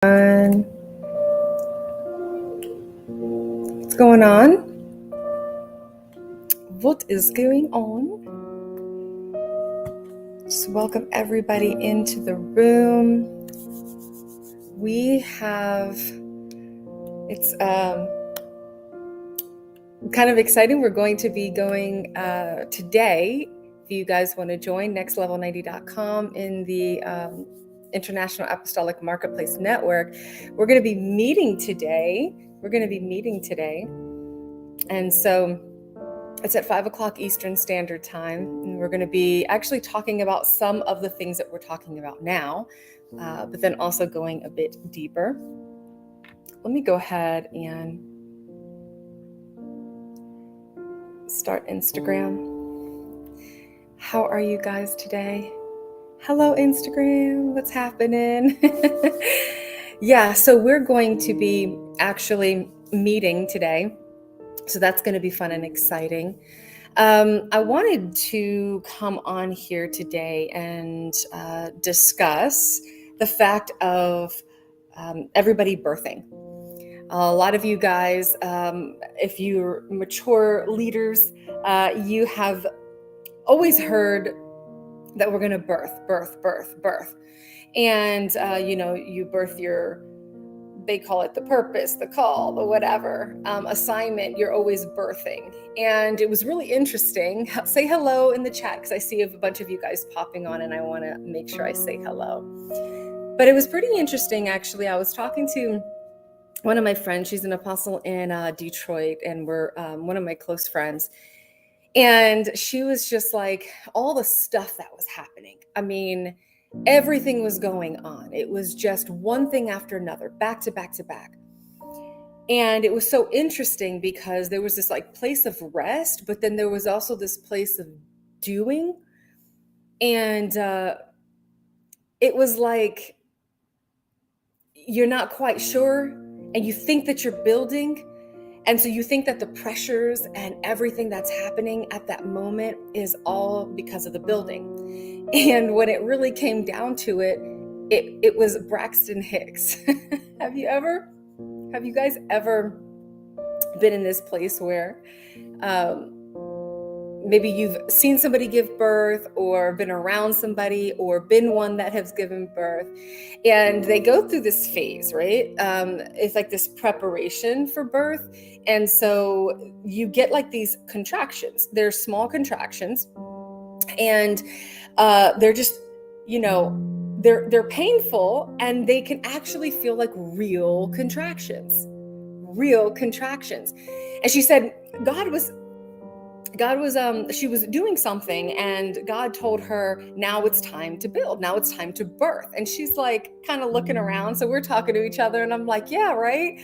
What's going on? What is going on? Just welcome everybody into the room. It's kind of exciting. We're going to be going today, if you guys want to join, nextlevel90.com in the International Apostolic Marketplace Network. We're going to be meeting today. And so it's at 5 o'clock Eastern Standard Time. And we're going to be actually talking about some of the things that we're talking about now, but then also going a bit deeper. Let me go ahead and start Instagram. How are you guys today? Hello, Instagram. What's happening? Yeah, so we're going to be actually meeting today. So that's going to be fun and exciting. I wanted to come on here today and discuss the fact of everybody birthing. A lot of you guys, if you're mature leaders, you have always heard that we're going to birth. And, you birth they call it the purpose, the call, the whatever, assignment, you're always birthing. And it was really interesting. Say hello in the chat, because I see a bunch of you guys popping on and I want to make sure I say hello. But it was pretty interesting, actually. I was talking to one of my friends. She's an apostle in Detroit, and we're one of my close friends. And she was just like, all the stuff that was happening. I mean, everything was going on. It was just one thing after another, back to back to back. And it was so interesting because there was this like place of rest, but then there was also this place of doing. And it was like, you're not quite sure, and you think that you're building. And so you think that the pressures and everything that's happening at that moment is all because of the building. And when it really came down to it, it was Braxton Hicks. Have you guys ever been in this place where maybe you've seen somebody give birth, or been around somebody, or been one that has given birth, and they go through this phase, right? It's like this preparation for birth. And so you get like these contractions. They're small contractions, and they're just, they're painful, and they can actually feel like real contractions. And she said she was doing something, and God told her, now it's time to build. Now it's time to birth. And she's like kind of looking around. So we're talking to each other, and I'm like, yeah, right.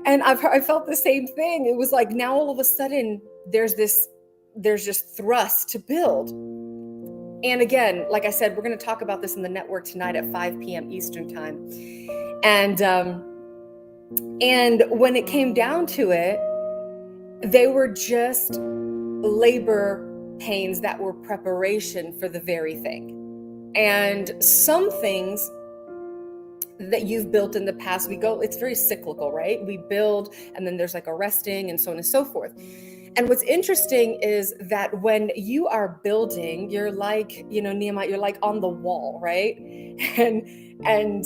And I felt the same thing. It was like, now all of a sudden there's just thrust to build. And again, like I said, we're going to talk about this in the network tonight at 5 p.m. Eastern time. And when it came down to it, they were just labor pains that were preparation for the very thing. And some things that you've built in the past, it's very cyclical, right? We build, and then there's like a resting, and so on and so forth. And what's interesting is that when you are building, you're like, Nehemiah, you're like on the wall, right? And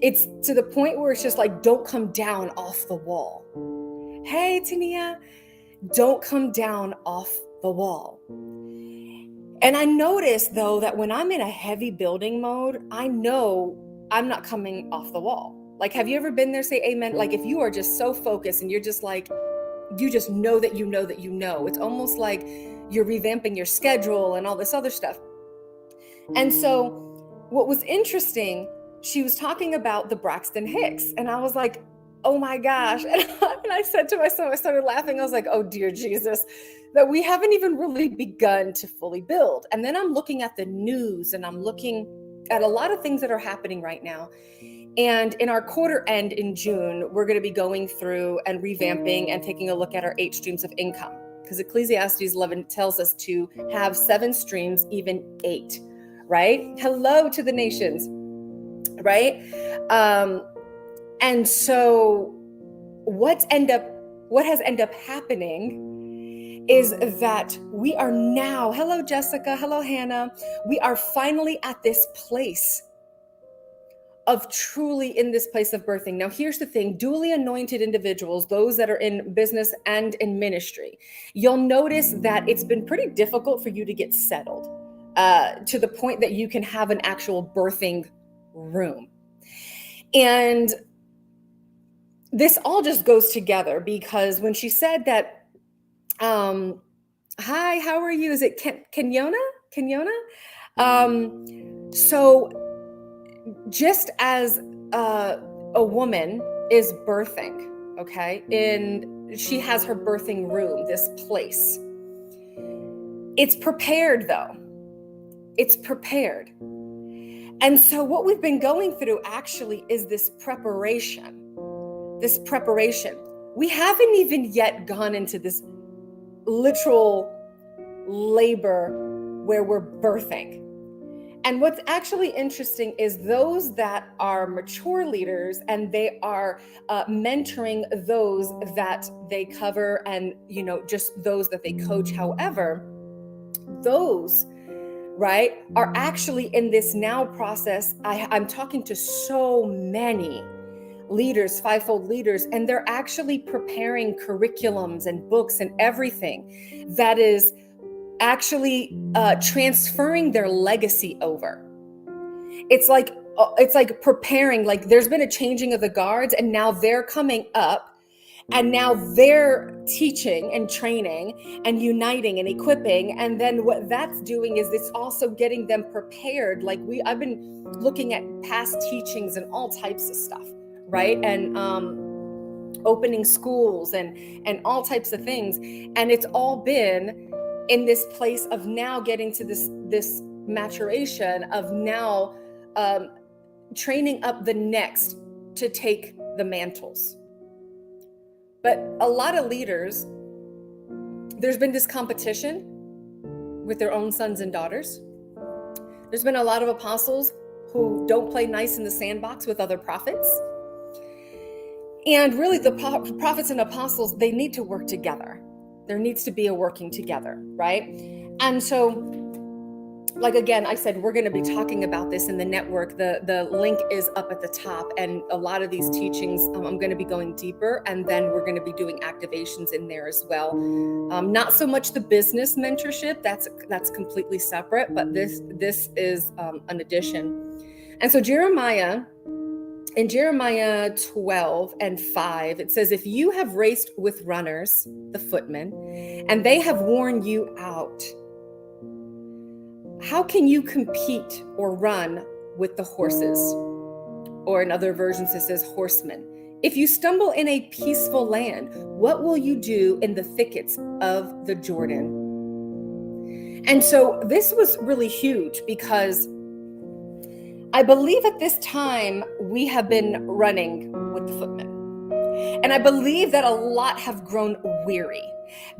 it's to the point where it's just like, don't come down off the wall. Hey, Tania, don't come down off the wall. And I noticed, though, that when I'm in a heavy building mode, I know I'm not coming off the wall. Like, have you ever been there? Say amen. Like, if you are just so focused and you're just like, you just know that you know that you know. It's almost like you're revamping your schedule and all this other stuff. And so what was interesting, she was talking about the Braxton Hicks, and I was like, oh my gosh. And I said to myself, I started laughing. I was like, oh dear Jesus, that we haven't even really begun to fully build. And then I'm looking at the news, and I'm looking at a lot of things that are happening right now. And in our quarter end in June, we're going to be going through and revamping and taking a look at our 8 streams of income, because Ecclesiastes 11 tells us to have 7 streams, even 8, right? Hello to the nations, right? And so what has ended up happening is that we are now, hello Jessica, hello Hannah, we are finally at this place of truly in this place of birthing. Now, here's the thing, duly anointed individuals, those that are in business and in ministry, you'll notice that it's been pretty difficult for you to get settled to the point that you can have an actual birthing room. And this all just goes together because when she said that, hi, how are you? Is it Kenyona? So just as a woman is birthing, okay, and she has her birthing room, this place, it's prepared though. It's prepared. And so what we've been going through actually is this preparation. We haven't even yet gone into this literal labor where we're birthing. And what's actually interesting is those that are mature leaders and they are mentoring those that they cover and, just those that they coach. However, those, right, are actually in this now process. I'm talking to so many leaders, fivefold leaders, and they're actually preparing curriculums and books and everything that is actually transferring their legacy over. It's like preparing, like there's been a changing of the guards and now they're coming up and now they're teaching and training and uniting and equipping. And then what that's doing is it's also getting them prepared. Like I've been looking at past teachings and all types of stuff, right? And opening schools and all types of things. And it's all been in this place of now getting to this maturation of now training up the next to take the mantles. But a lot of leaders, there's been this competition with their own sons and daughters. There's been a lot of apostles who don't play nice in the sandbox with other prophets. And really the prophets and apostles, they need to work together. There needs to be a working together, right? And so, like again, I said, we're going to be talking about this in the network. The link is up at the top, and a lot of these teachings, I'm going to be going deeper, and then we're going to be doing activations in there as well. Not so much the business mentorship, that's completely separate, but this is an addition. And so in Jeremiah 12:5, it says, if you have raced with runners, the footmen, and they have worn you out, how can you compete or run with the horses? Or in other versions, it says horsemen. If you stumble in a peaceful land, what will you do in the thickets of the Jordan? And so this was really huge because I believe at this time we have been running with the footmen. And I believe that a lot have grown weary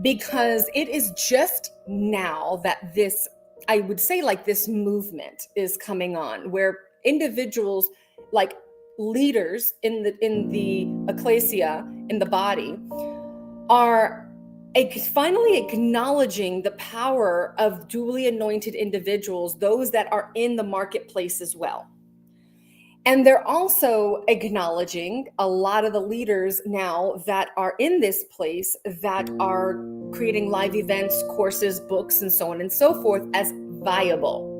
because it is just now that this, I would say, like this movement is coming on where individuals, like leaders in the ecclesia, in the body, are finally acknowledging the power of duly anointed individuals, those that are in the marketplace as well. And they're also acknowledging a lot of the leaders now that are in this place that are creating live events, courses, books, and so on and so forth as viable.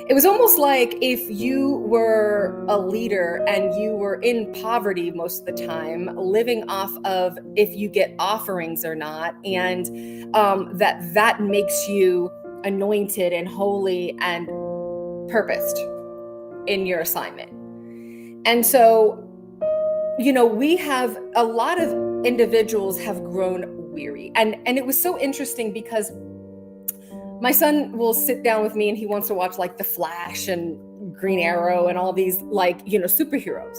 It was almost like if you were a leader and you were in poverty most of the time, living off of if you get offerings or not, and that makes you anointed and holy and purposed in your assignment. And so, we have a lot of individuals have grown weary. And it was so interesting because my son will sit down with me and he wants to watch like The Flash and Green Arrow and all these superheroes.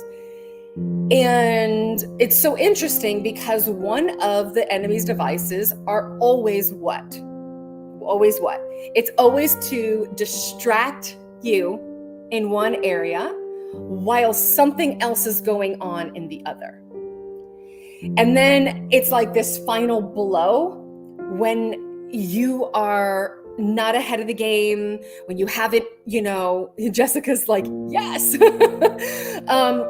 And it's so interesting because one of the enemy's devices are always what? Always what? It's always to distract you in one area while something else is going on in the other. And then it's like this final blow when you are not ahead of the game, when you haven't, Jessica's like, yes.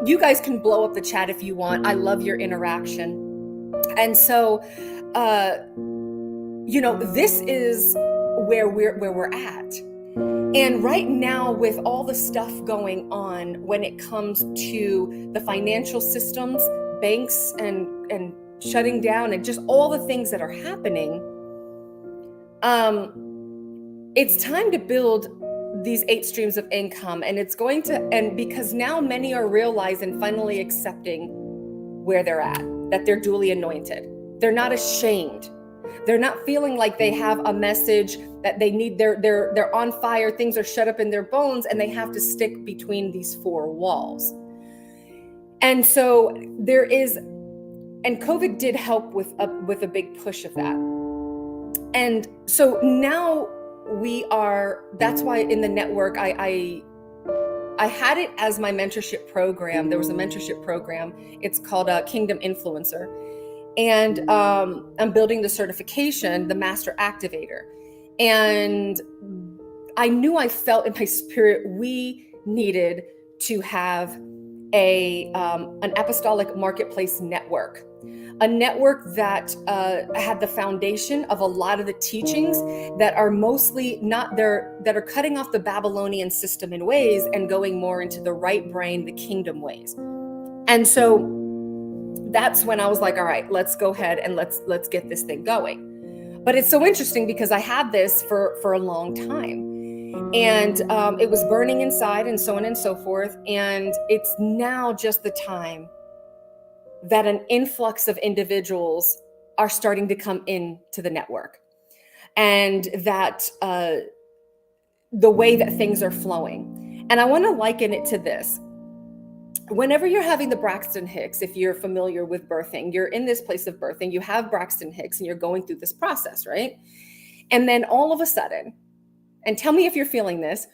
You guys can blow up the chat if you want. I love your interaction. And so, this is where we're at. And right now, with all the stuff going on when it comes to the financial systems, banks and shutting down, and just all the things that are happening, it's time to build these 8 streams of income. And because now many are realizing, finally accepting where they're at, that they're duly anointed. They're not ashamed. They're not feeling like they have a message that they need. They're on fire. Things are shut up in their bones, and they have to stick between these 4 walls. And so there is, and COVID did help with a big push of that. And so now that's why in the network, I had it as my mentorship program. There was a mentorship program. It's called Kingdom Influencer. And I'm building the certification, the Master Activator. And I knew, I felt in my spirit, we needed to have an apostolic marketplace network. A network that had the foundation of a lot of the teachings that are mostly that are cutting off the Babylonian system and ways and going more into the right brain, the kingdom ways. And so that's when I was like, all right, let's go ahead and let's get this thing going. But it's so interesting because I had this for a long time. And it was burning inside and so on and so forth. And it's now just the time that an influx of individuals are starting to come into the network, and that the way that things are flowing. And I want to liken it to this. Whenever you're having the Braxton Hicks, if you're familiar with birthing, you're in this place of birthing, you have Braxton Hicks and you're going through this process, right? And then all of a sudden, and tell me if you're feeling this,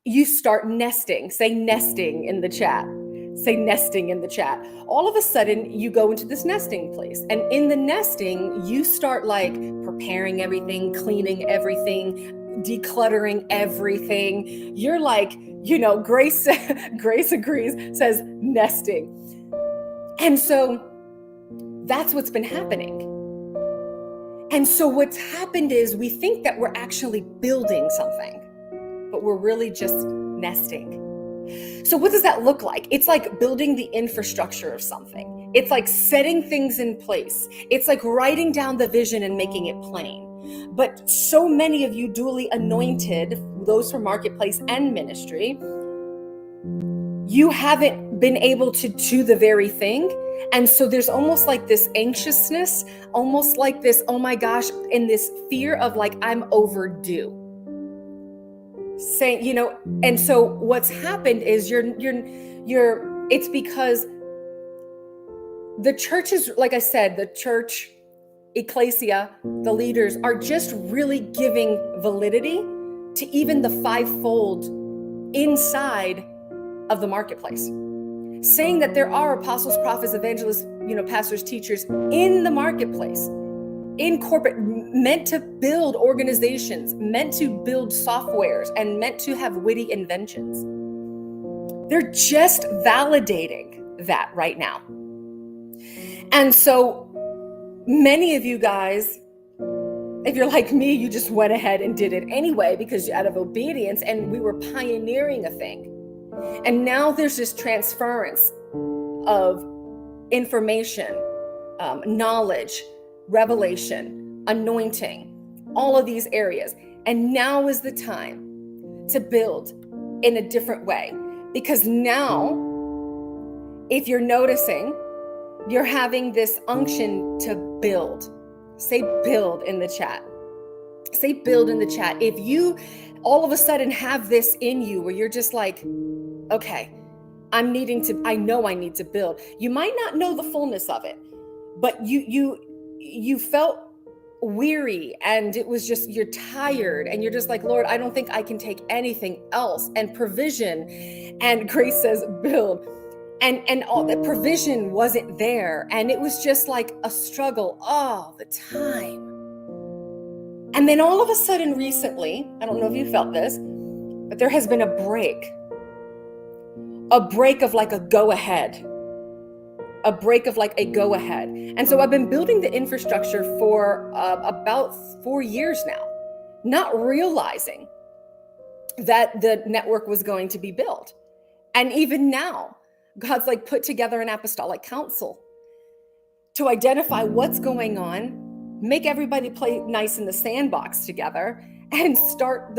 you start nesting. Say nesting in the chat. Say nesting in the chat. All of a sudden, you go into this nesting place. And in the nesting, you start like preparing everything, cleaning everything, decluttering everything. You're like, Grace agrees, says nesting. And so that's what's been happening. And so what's happened is we think that we're actually building something, but we're really just nesting. So what does that look like? It's like building the infrastructure of something. It's like setting things in place. It's like writing down the vision and making it plain. But so many of you duly anointed, those from marketplace and ministry, you haven't been able to do the very thing. And so there's almost like this anxiousness, almost like this, oh my gosh, and this fear of like, I'm overdue. Saying, and so what's happened is it's because the church is, like I said, the church, ecclesia, the leaders are just really giving validity to even the 5-fold inside of the marketplace, saying that there are apostles, prophets, evangelists, pastors, teachers in the marketplace, in corporate, meant to build organizations, meant to build softwares, and meant to have witty inventions. They're just validating that right now. And so many of you guys, if you're like me, you just went ahead and did it anyway because out of obedience, and we were pioneering a thing. And now there's this transference of information, knowledge, revelation, anointing, all of these areas. And now is the time to build in a different way. Because now, if you're noticing, you're having this unction to build. Say build in the chat. Say build in the chat. If you all of a sudden have this in you where you're just like, okay, I know I need to build. You might not know the fullness of it, but you felt weary, and it was just, you're tired, and you're just like, Lord, I don't think I can take anything else. And provision, and Grace says, build. And all the provision wasn't there. And it was just like a struggle all the time. And then all of a sudden recently, I don't know if you felt this, but there has been a break of like a go ahead. And so I've been building the infrastructure for about 4 years now, not realizing that the network was going to be built. And even now, God's like put together an apostolic council to identify what's going on, make everybody play nice in the sandbox together, and start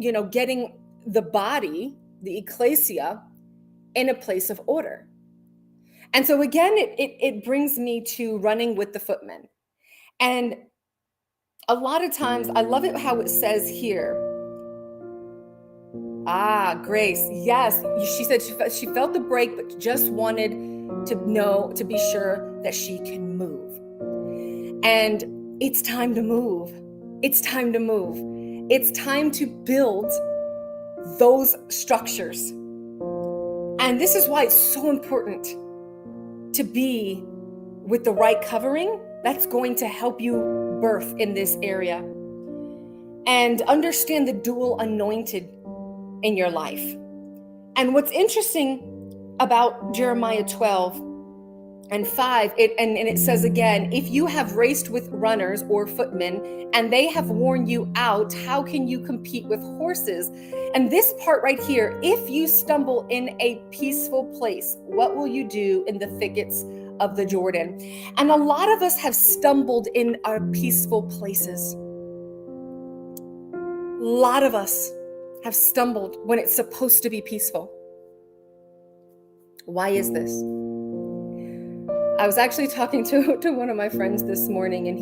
getting the body, the ecclesia, in a place of order. And so again, it brings me to running with the footmen. And a lot of times, I love it how it says here, Grace, yes, she said she felt the break, but just wanted to be sure that she can move. And it's time to move. It's time to move. It's time to build those structures. And this is why it's so important to be with the right covering that's going to help you birth in this area. And understand the dual anointed in your life. And what's interesting about Jeremiah 12:5, it says again, if you have raced with runners or footmen and they have worn you out, how can you compete with horses? And this part right here, if you stumble in a peaceful place, what will you do in the thickets of the Jordan? And a lot of us have stumbled in our peaceful places. A lot of us have stumbled when it's supposed to be peaceful. Why is this? I was actually talking to one of my friends this morning, and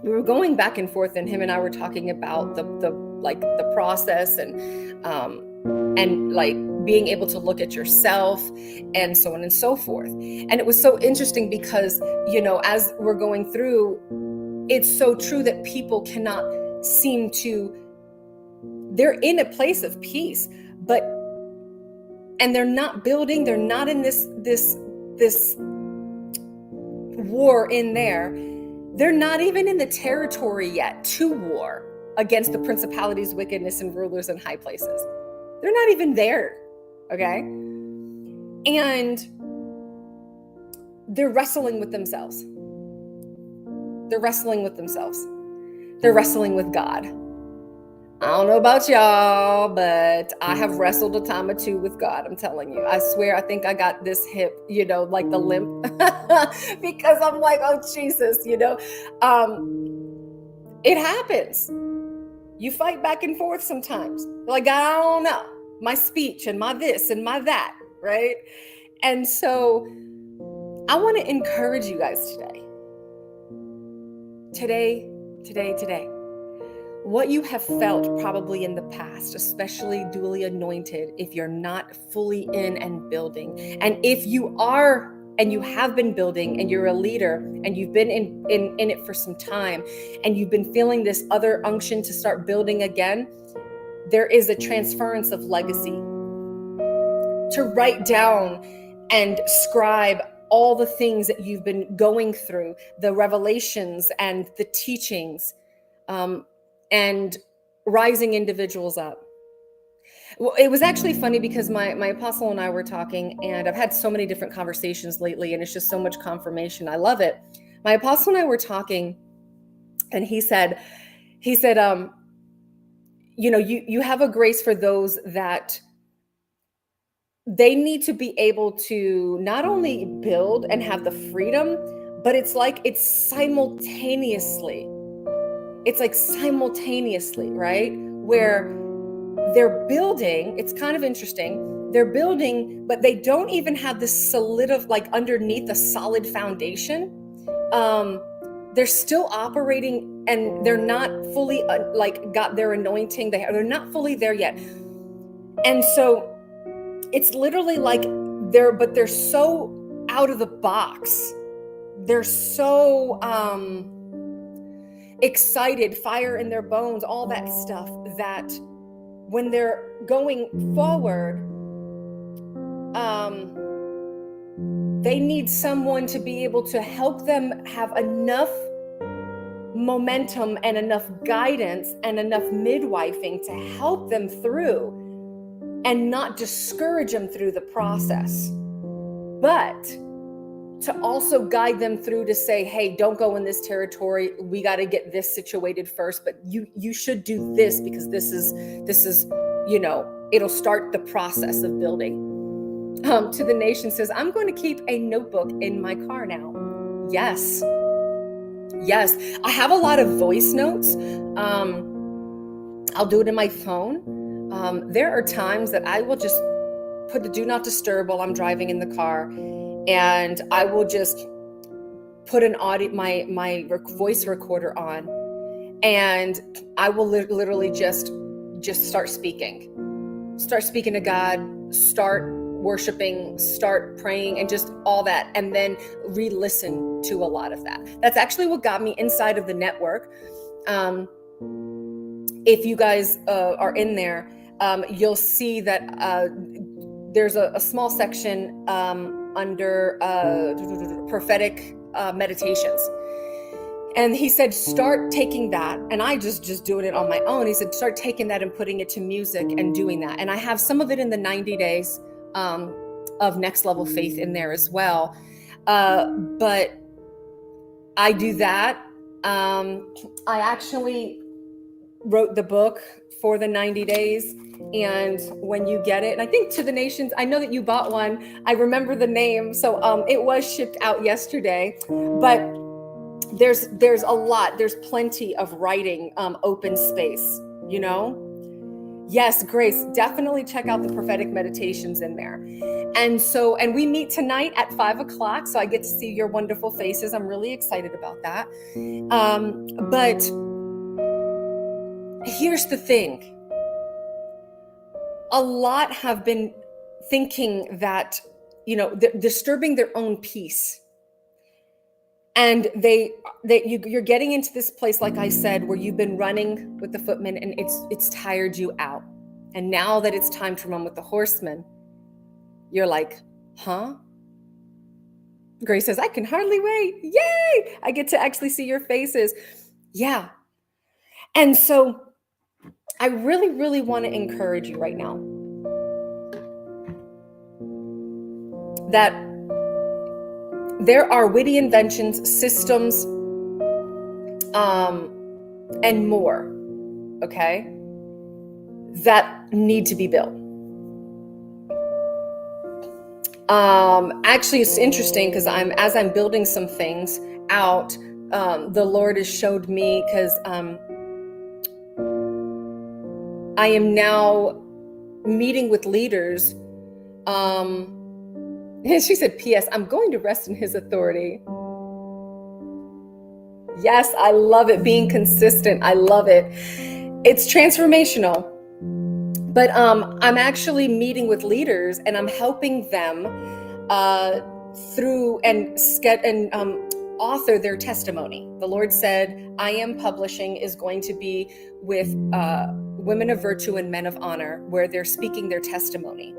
we were going back and forth, and him and I were talking about the process and like being able to look at yourself and so on and so forth. And it was so interesting because, as we're going through, it's so true that people cannot seem to, they're in a place of peace, and they're not building, they're not in this war in there. They're not even in the territory yet to war against the principalities, wickedness, and rulers in high places. They're not even there, okay? And they're wrestling with themselves. They're wrestling with themselves. They're wrestling with God. I don't know about y'all, but I have wrestled a time or two with God. I'm telling you. I swear, I think I got this hip, like the limp, because I'm like, oh, Jesus, it happens. You fight back and forth sometimes. Like, I don't know, my speech and my this and my that, right? And so I want to encourage you guys today. What you have felt probably in the past, especially duly anointed, if you're not fully in and building. And if you are and you have been building and you're a leader and you've been in it for some time and you've been feeling this other unction to start building again, there is a transference of legacy. To write down and scribe all the things that you've been going through, the revelations and the teachings, and rising individuals up. Well, it was actually funny because my apostle and I were talking, and I've had so many different conversations lately, and it's just so much confirmation. I love it. My apostle and I were talking, and he said, you have a grace for those that they need to be able to not only build and have the freedom, but it's simultaneously, right? Where they're building, it's kind of interesting. They're building, but they don't even have this underneath a solid foundation. They're still operating, and they're not fully got their anointing. They're not fully there yet. And so it's literally like they're so out of the box they're so excited, fire in their bones, all that stuff, that when they're going forward, they need someone to be able to help them have enough momentum and enough guidance and enough midwifing to help them through and not discourage them through the process, but to also guide them through to say, hey, don't go in this territory. We got to get this situated first, but you should do this because this is, it'll start the process of building. To the Nation says, I'm going to keep a notebook in my car now. Yes. I have a lot of voice notes. I'll do it in my phone. There are times that I will just put a do not disturb while I'm driving in the car, and I will just put an audio, my voice recorder on, and I will literally just start speaking to God, start worshiping, start praying, and just all that, and then re-listen to a lot of that. That's actually what got me inside of the network. If you guys are in there, you'll see that there's a small section under prophetic meditations. And he said, start taking that. And I just doing it on my own. He said, start taking that and putting it to music and doing that. And I have some of it in the 90 days of Next Level Faith in there as well. But I do that. I actually wrote the book for the 90 days. And when you get it, and I think To the Nations, I know that you bought one. I remember the name. So it was shipped out yesterday. But there's a lot. There's plenty of writing, open space, Yes, Grace, definitely check out the prophetic meditations in there. And we meet tonight at 5:00. So I get to see your wonderful faces. I'm really excited about that. But here's the thing. A lot have been thinking that, disturbing their own peace. And you're getting into this place, like I said, where you've been running with the footmen and it's tired you out. And now that it's time to run with the horsemen, you're like, huh? Grace says, I can hardly wait. Yay! I get to actually see your faces. Yeah. And so I really, really want to encourage you right now that there are witty inventions, systems, and more, okay, that need to be built. Actually, it's interesting because as I'm building some things out, the Lord has showed me, because I am now meeting with leaders. And she said, P.S., I'm going to rest in his authority. Yes, I love it. Being consistent. I love it. It's transformational. But I'm actually meeting with leaders and I'm helping them through and author their testimony. The Lord said, I Am Publishing is going to be with women of virtue and men of honor, where they're speaking their testimony.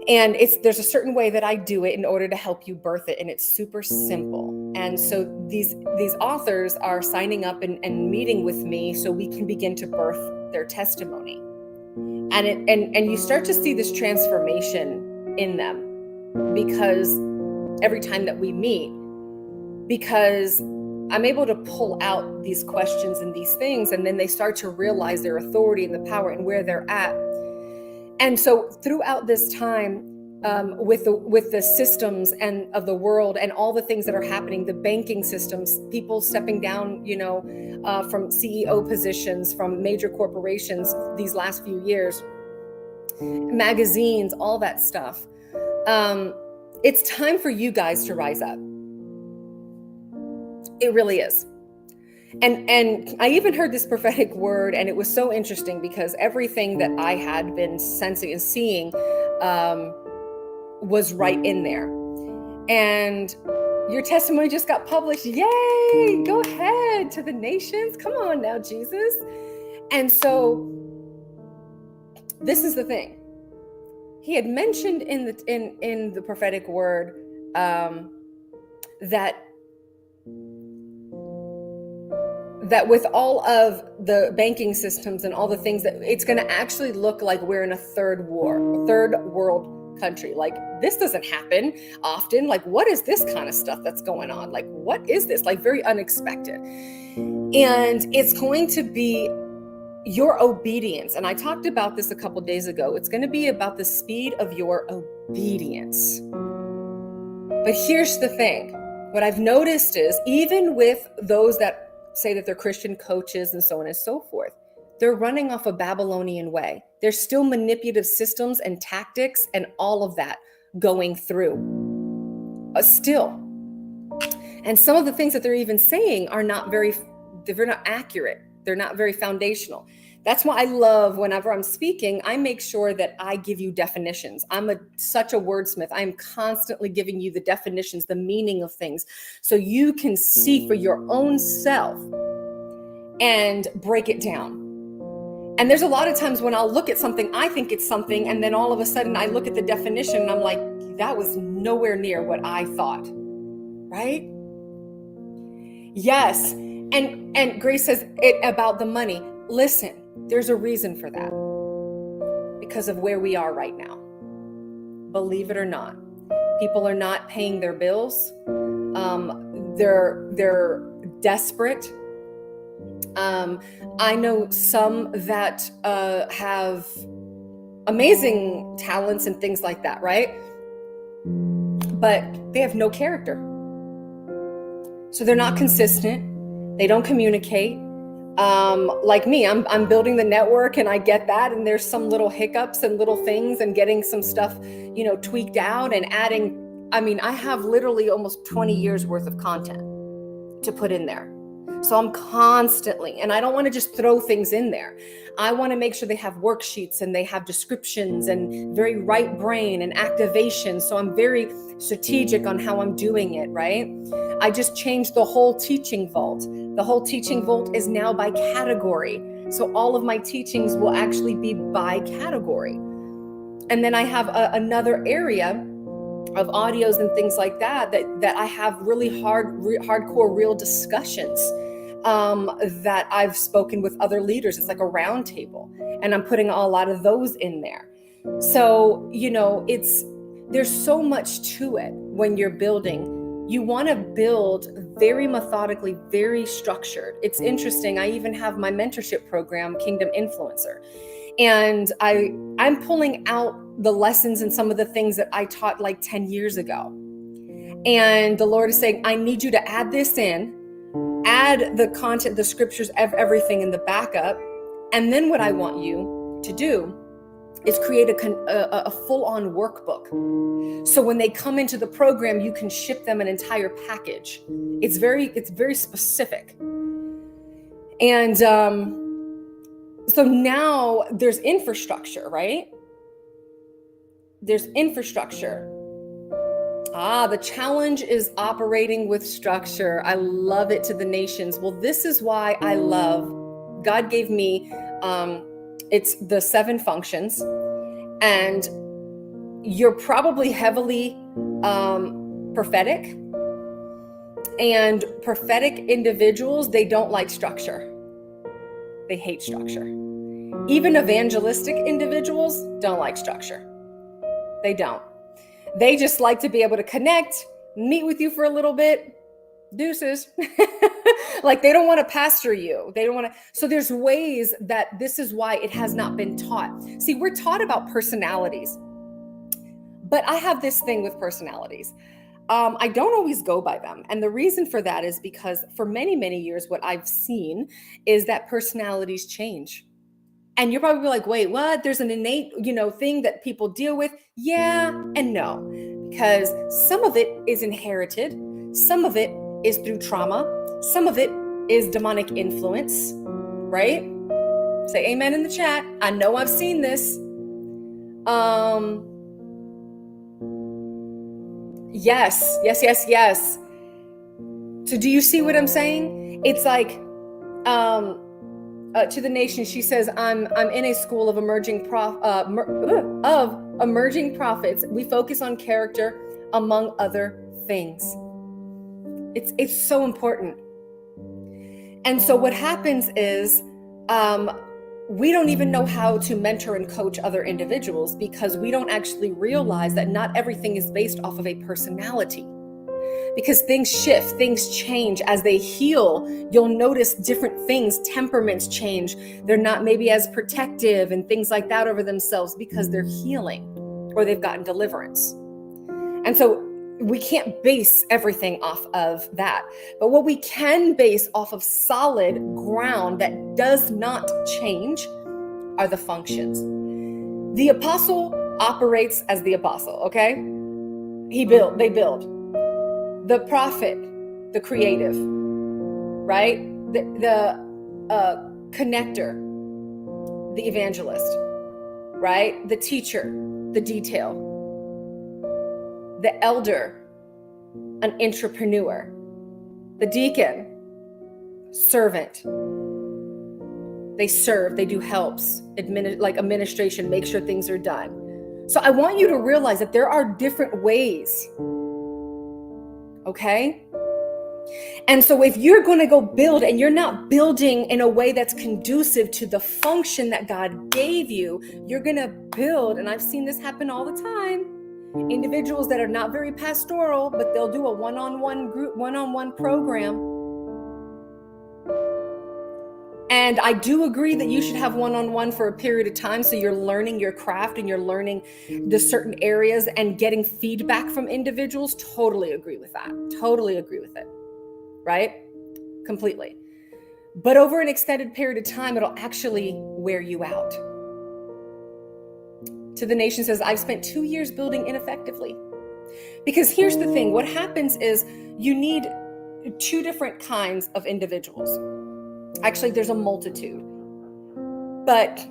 And there's a certain way that I do it in order to help you birth it. And it's super simple. And so these authors are signing up and meeting with me so we can begin to birth their testimony. And you start to see this transformation in them, because every time that we meet, because I'm able to pull out these questions and these things, and then they start to realize their authority and the power and where they're at. And so throughout this time, with the systems and of the world and all the things that are happening, the banking systems, people stepping down, from CEO positions, from major corporations these last few years, magazines, all that stuff. It's time for you guys to rise up. It really is. And I even heard this prophetic word, and it was so interesting because everything that I had been sensing and seeing was right in there. And Your testimony just got published. Yay! Go ahead to the nations. Come on now, Jesus. And so this is the thing. He had mentioned in the prophetic word that with all of the banking systems and all the things, that it's going to actually look like we're in a third world country. Like, this doesn't happen often. Like, what is this kind of stuff that's going on? Like, what is this? Like, very unexpected. And it's going to be your obedience. And I talked about this a couple days ago. It's going to be about the speed of your obedience. But here's the thing. What I've noticed is, even with those that say that they're Christian coaches and so on and so forth, they're running off a Babylonian way. There's still manipulative systems and tactics and all of that going through still. And some of the things that they're even saying are they're not accurate. They're not very foundational. That's why I love, whenever I'm speaking, I make sure that I give you definitions. I'm such a wordsmith. I'm constantly giving you the definitions, the meaning of things, so you can see for your own self and break it down. And there's a lot of times when I'll look at something, I think it's something, and then all of a sudden I look at the definition and I'm like, that was nowhere near what I thought, right? Yes. And Grace says it about the money. Listen, there's a reason for that, because of where we are right now. Believe it or not, people are not paying their bills. They're desperate. I know some that have amazing talents and things like that, right? But they have no character. So they're not consistent. They don't communicate. Like me, I'm building the network, and I get that. And there's some little hiccups and little things, and getting some stuff, tweaked out and adding. I mean, I have literally almost 20 years worth of content to put in there. So I'm constantly, and I don't want to just throw things in there. I want to make sure they have worksheets and they have descriptions and very right brain and activation. So I'm very strategic on how I'm doing it, right? I just changed the whole teaching vault. The whole teaching vault is now by category. So all of my teachings will actually be by category. And then I have another area of audios and things like that I have really hardcore real discussions that I've spoken with other leaders. It's like a round table, and I'm putting a lot of those in there. So, there's so much to it when you're building. You want to build very methodically, very structured. It's interesting. I even have my mentorship program, Kingdom Influencer. And I'm pulling out the lessons and some of the things that I taught like 10 years ago. And the Lord is saying, I need you to add this in, add the content, the scriptures, everything in the backup. And then what I want you to do is create a full-on workbook. So when they come into the program, you can ship them an entire package. It's very specific. And so now there's infrastructure, right? There's infrastructure. The challenge is operating with structure. I love it to the nations. Well, this is why I love, God gave me, it's the 7 functions, and you're probably heavily prophetic, and prophetic individuals, they don't like structure. They hate structure. Even evangelistic individuals don't like structure. They don't. They just like to be able to connect, meet with you for a little bit, deuces. Like, they don't want to pastor you. They don't want to. So there's ways that this is why it has not been taught. See, we're taught about personalities, but I have this thing with personalities. I don't always go by them. And the reason for that is because for many, many years, what I've seen is that personalities change. And you're probably like, wait, what? There's an innate, thing that people deal with. Yeah and no, because some of it is inherited. Some of it is through trauma. Some of it is demonic influence, right? Say amen in the chat. I know I've seen this. Yes. So do you see what I'm saying? It's like, to the nation, she says, I'm in a school of emerging prophets. We focus on character among other things. It's so important. And so what happens is, we don't even know how to mentor and coach other individuals because we don't actually realize that not everything is based off of a personality. Because things shift, things change. As they heal, you'll notice different things, temperaments change. They're not maybe as protective and things like that over themselves because they're healing or they've gotten deliverance. And so we can't base everything off of that. But what we can base off of solid ground that does not change are the functions. The apostle operates as the apostle, okay? They build. The prophet, the creative, right? The connector, the evangelist, right? The teacher, the detail. The elder, an entrepreneur. The deacon, servant. They serve, they do helps, like administration, make sure things are done. So I want you to realize that there are different ways. Okay? And so if you're going to go build and you're not building in a way that's conducive to the function that God gave you, you're going to build, and I've seen this happen all the time, individuals that are not very pastoral, but they'll do a one-on-one program. And I do agree that you should have one-on-one for a period of time so you're learning your craft and you're learning the certain areas and getting feedback from individuals. Totally agree with that. Totally agree with it. Right? Completely. But over an extended period of time, it'll actually wear you out. To the nation says, I've spent 2 years building ineffectively. Because here's the thing. What happens is you need two different kinds of individuals. Actually, there's a multitude. But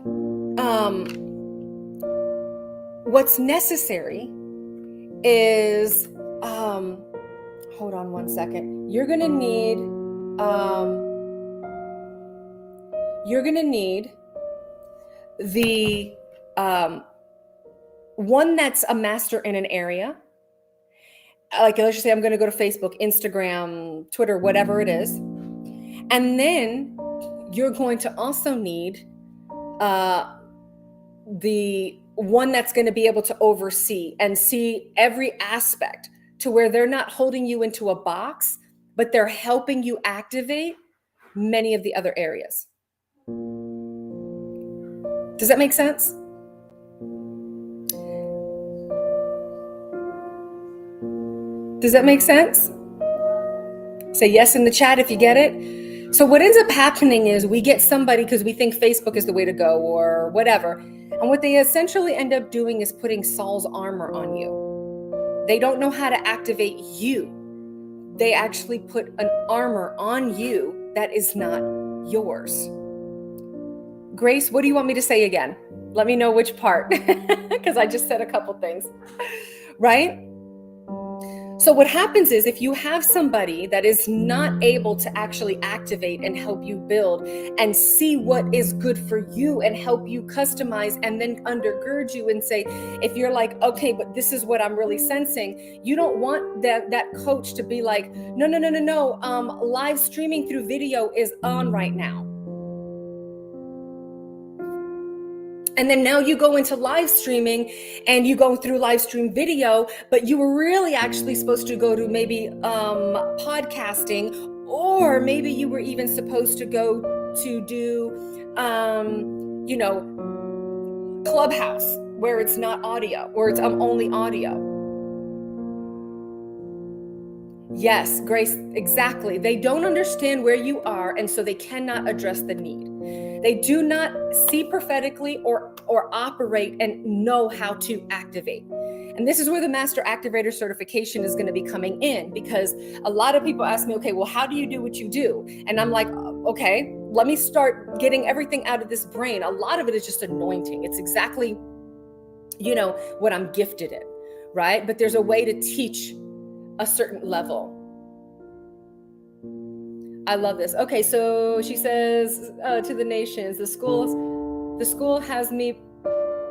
what's necessary is, hold on one second. You're going to need the one that's a master in an area. Like, let's just say I'm going to go to Facebook, Instagram, Twitter, whatever it is. And then you're going to also need the one that's going to be able to oversee and see every aspect to where they're not holding you into a box, but they're helping you activate many of the other areas. Does that make sense? Does that make sense? Say yes in the chat if you get it. So what ends up happening is we get somebody because we think Facebook is the way to go or whatever. And what they essentially end up doing is putting Saul's armor on you. They don't know how to activate you. They actually put an armor on you that is not yours. Grace, what do you want me to say again? Let me know which part, because I just said a couple things, right? So what happens is if you have somebody that is not able to actually activate and help you build and see what is good for you and help you customize and then undergird you and say, if you're like, okay, but this is what I'm really sensing, you don't want that coach to be like, no, live streaming through video is on right now. And then now you go into live streaming and you go through live stream video, but you were really actually supposed to go to maybe podcasting, or maybe you were even supposed to go to do, Clubhouse, where it's not audio, or it's only audio. Yes, Grace, exactly. They don't understand where you are, and so they cannot address the need. They do not see prophetically or operate and know how to activate. And this is where the Master Activator certification is going to be coming in, because a lot of people ask me, okay, well, how do you do what you do? And I'm like, okay, let me start getting everything out of this brain. A lot of it is just anointing. It's exactly, what I'm gifted in, right? But there's a way to teach a certain level. I love this. Okay, so she says to the nations, the school has me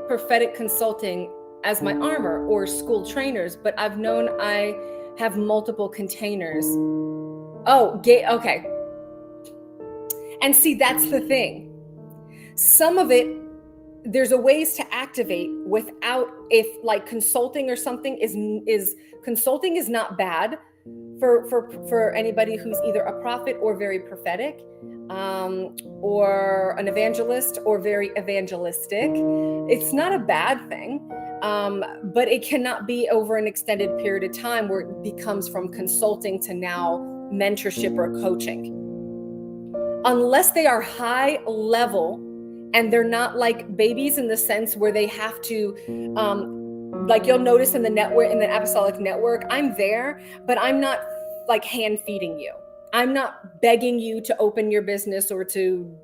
prophetic consulting as my armor or school trainers, but I've known I have multiple containers. Oh, okay. And see, that's the thing. Some of it, there's a ways to activate without, if like consulting or something is consulting is not bad for anybody who's either a prophet or very prophetic, or an evangelist or very evangelistic. It's not a bad thing, but it cannot be over an extended period of time where it becomes from consulting to now mentorship or coaching. Unless they are high level and they're not like babies in the sense where they have to, like you'll notice in the network, in the apostolic network, I'm there, but I'm not like hand feeding you. I'm not begging you to open your business or to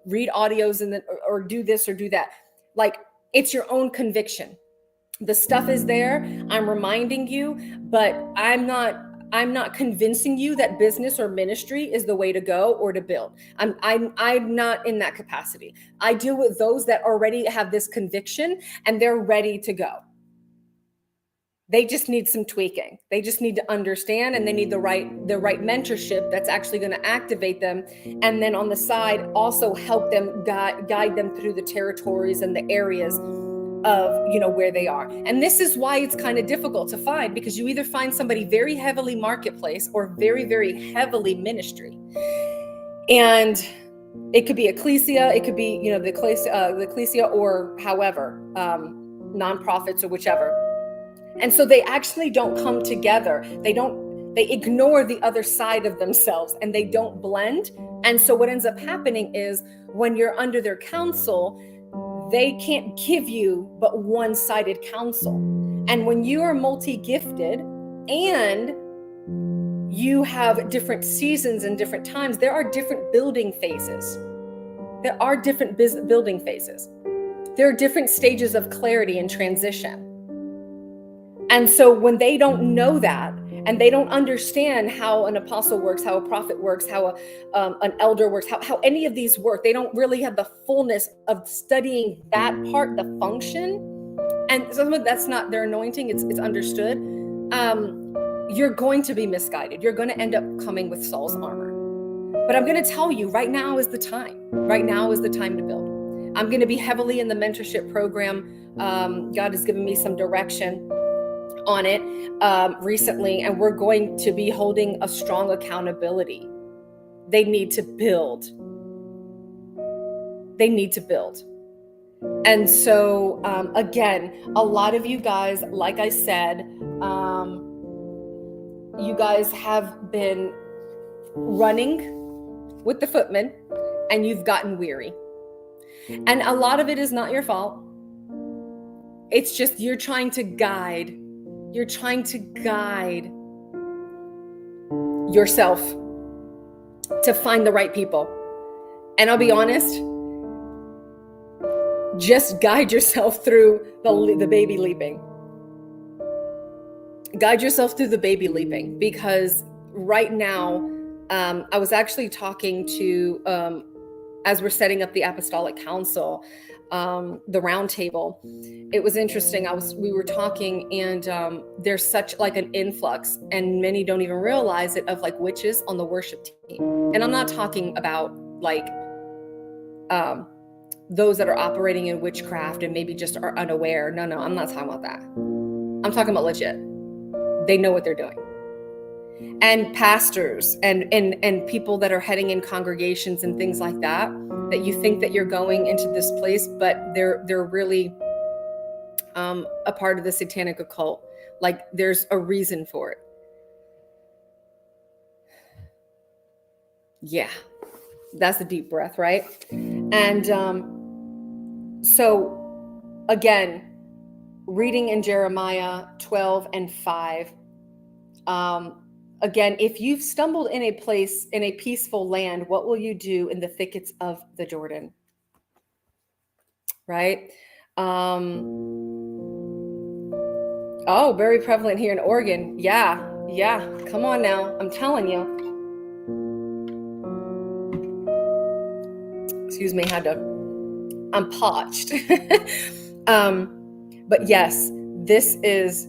read audios or do this or do that. Like, it's your own conviction. The stuff is there. I'm reminding you, but I'm not convincing you that business or ministry is the way to go or to build. I'm not in that capacity. I deal with those that already have this conviction and they're ready to go. They just need some tweaking. They just need to understand, and they need the right mentorship that's actually going to activate them. And then on the side, also help them guide them through the territories and the areas of where they are. And this is why it's kind of difficult to find, because you either find somebody very heavily marketplace or very, very heavily ministry. And it could be ecclesia, it could be the ecclesia or however, nonprofits or whichever. And so they actually don't come together. They ignore the other side of themselves and they don't blend. And so what ends up happening is when you're under their counsel, they can't give you but one-sided counsel. And when you are multi-gifted and you have different seasons and different times, there are different building phases. There are different building phases. There are different stages of clarity and transition. And so when they don't know that, and they don't understand how an apostle works, how a prophet works, how an elder works, how any of these work, they don't really have the fullness of studying that part, the function. And some of that's not their anointing, it's understood. You're going to be misguided. You're going to end up coming with Saul's armor. But I'm going to tell you, right now is the time. Right now is the time to build. I'm going to be heavily in the mentorship program. God has given me some direction on it recently, and we're going to be holding a strong accountability. They need to build. They need to build. And so again, a lot of you guys, like I said, you guys have been running with the footmen and you've gotten weary. And a lot of it is not your fault. It's just you're trying to guide yourself to find the right people. And I'll be honest, just guide yourself through the baby leaping. Guide yourself through the baby leaping, because right now, I was actually talking to, as we're setting up the Apostolic Council, the round table. It was interesting. We were talking, and there's such like an influx, and many don't even realize it, of like witches on the worship team. And I'm not talking about like those that are operating in witchcraft and maybe just are unaware. No, I'm not talking about that. I'm talking about legit. They know what they're doing. And pastors and people that are heading in congregations and things like that you think that you're going into this place, but they're really a part of the satanic occult. Like, there's a reason for it. Yeah, that's a deep breath, right? And so again, reading in Jeremiah 12:5, again, if you've stumbled in a place, in a peaceful land, what will you do in the thickets of the Jordan? Right? Oh, very prevalent here in Oregon. Yeah. Come on now. I'm telling you. excuse me, I'm parched. But yes, this is,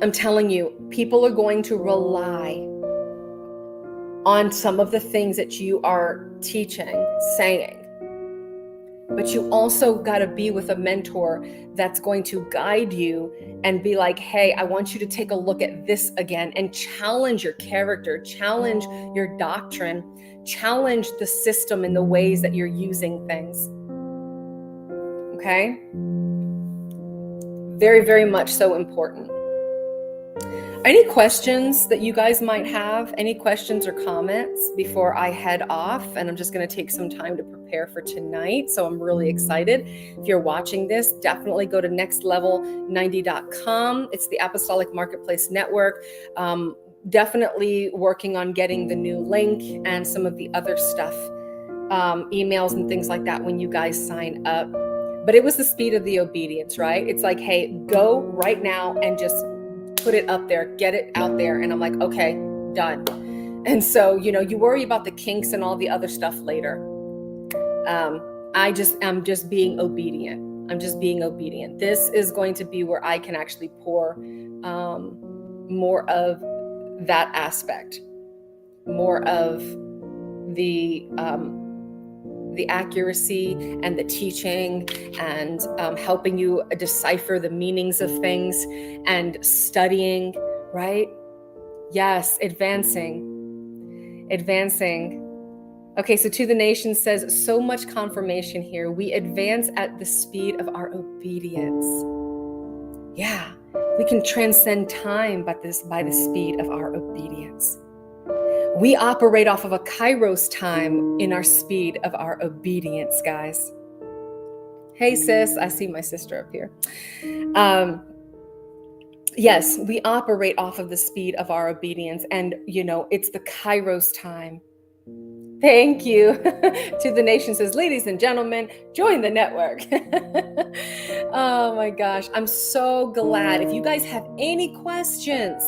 I'm telling you, people are going to rely on some of the things that you are teaching, saying. But you also got to be with a mentor that's going to guide you and be like, hey, I want you to take a look at this again and challenge your character, challenge your doctrine, challenge the system and the ways that you're using things. Okay? Very, very much so important. Any questions that you guys might have? Any questions or comments before I head off? And I'm just going to take some time to prepare for tonight. So I'm really excited. If you're watching this, definitely go to nextlevel90.com. It's the Apostolic Marketplace Network. Definitely working on getting the new link and some of the other stuff, emails and things like that when you guys sign up. But it was the speed of the obedience, right? It's like, hey, go right now and just put it up there, get it out there. And I'm like, okay, done. And so, you worry about the kinks and all the other stuff later. I'm just being obedient. I'm just being obedient. This is going to be where I can actually pour more of that aspect, more of the accuracy and the teaching and helping you decipher the meanings of things and studying, right? Yes, advancing. Okay, so To the Nation says, so much confirmation here. We advance at the speed of our obedience. Yeah, we can transcend time by the speed of our obedience. We operate off of a Kairos time in our speed of our obedience, guys. Hey, sis. I see my sister up here. Yes, we operate off of the speed of our obedience. And, it's the Kairos time. Thank you. To the Nation says, ladies and gentlemen, join the network. Oh, my gosh. I'm so glad. If you guys have any questions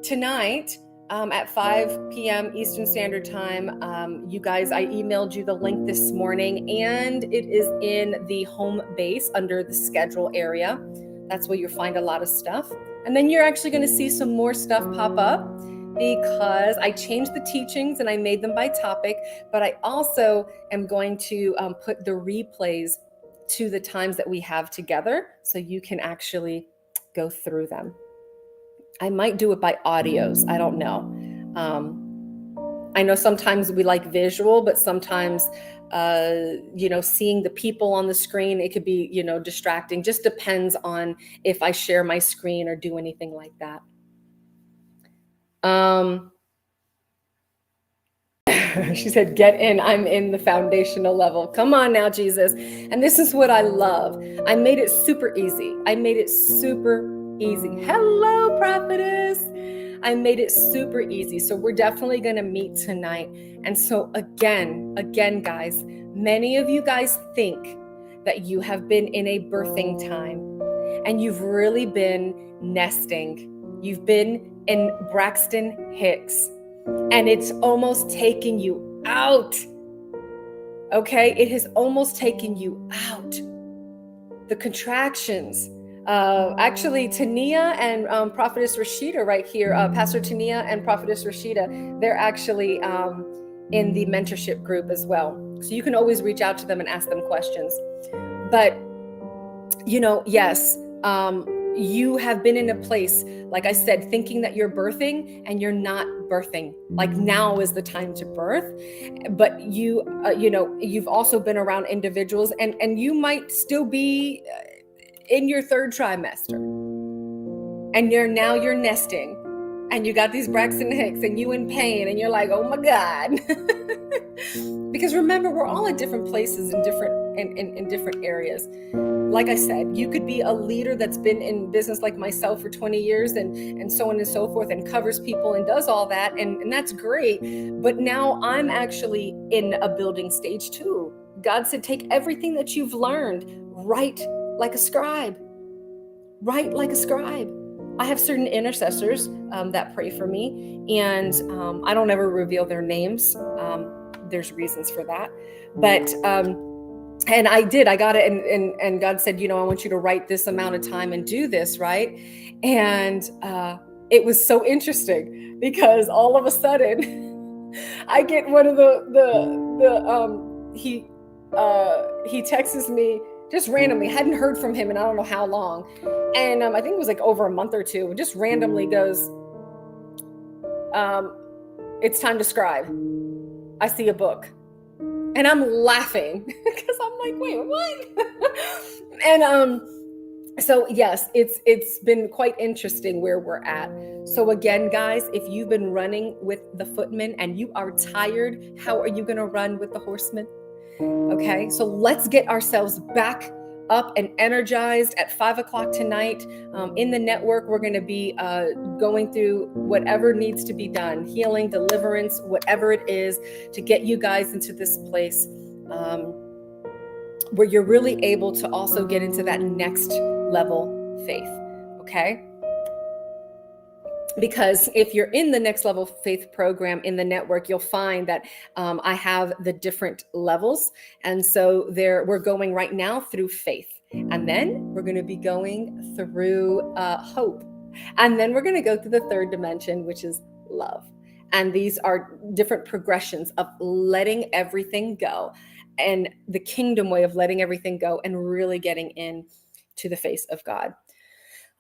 tonight, at 5 p.m. Eastern Standard Time. You guys, I emailed you the link this morning, and it is in the home base under the schedule area. That's where you'll find a lot of stuff. And then you're actually going to see some more stuff pop up because I changed the teachings and I made them by topic, but I also am going to put the replays to the times that we have together so you can actually go through them. I might do it by audios. I don't know. I know sometimes we like visual, but sometimes, seeing the people on the screen, it could be, distracting. Just depends on if I share my screen or do anything like that. She said, get in. I'm in the foundational level. Come on now, Jesus. And this is what I love. I made it super easy. Hello, prophetess. I made it super easy. So we're definitely going to meet tonight. And so again, guys, many of you guys think that you have been in a birthing time and you've really been nesting. You've been in Braxton Hicks. And it's almost taken you out. Okay? It has almost taken you out. The contractions. Actually, Tania and Prophetess Rashida right here, Pastor Tania and Prophetess Rashida, they're actually in the mentorship group as well. So you can always reach out to them and ask them questions. But, yes, you have been in a place, like I said, thinking that you're birthing and you're not birthing. Like now is the time to birth. But you've also been around individuals and you might still be in your third trimester. And you're nesting and you got these Braxton Hicks and you in pain and you're like, oh my God. Because remember, we're all at different places in different areas. Like I said, you could be a leader that's been in business like myself for 20 years and so on and so forth and covers people and does all that. And that's great. But now I'm actually in a building stage too. God said, take everything that you've learned, write like a scribe. Write like a scribe. I have certain intercessors that pray for me, and I don't ever reveal their names. there's reasons for that. But and I got it, and God said, I want you to write this amount of time and do this, right? And it was so interesting because all of a sudden I get one of he texts me just randomly. Hadn't heard from him in I don't know how long, and I think it was like over a month or two. Just randomly goes, "It's time to scribe. I see a book." And I'm laughing because I'm like, wait, what? And so yes, it's been quite interesting where we're at. So again, guys, if you've been running with the footmen and you are tired, how are you going to run with the horsemen? Okay, so let's get ourselves back up and energized at 5:00 tonight. In the network, we're going to be going through whatever needs to be done, healing, deliverance, whatever it is, to get you guys into this place where you're really able to also get into that next level faith. Okay. Because if you're in the next level faith program in the network, you'll find that I have the different levels. And so we're going right now through faith. And then we're going to be going through hope. And then we're going to go through the third dimension, which is love. And these are different progressions of letting everything go, and the kingdom way of letting everything go and really getting in to the face of God.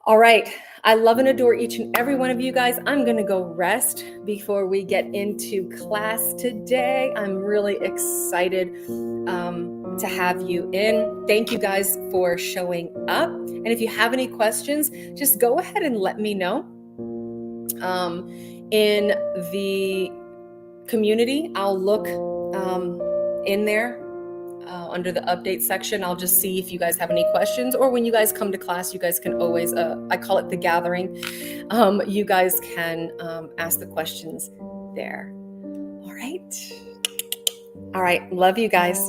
All right. I love and adore each and every one of you guys. I'm going to go rest before we get into class today. I'm really excited to have you in. Thank you guys for showing up. And if you have any questions, just go ahead and let me know. In the community, I'll look in there. Under the update section, I'll just see if you guys have any questions, or when you guys come to class, you guys can always, I call it the gathering. You guys can ask the questions there. All right. Love you guys.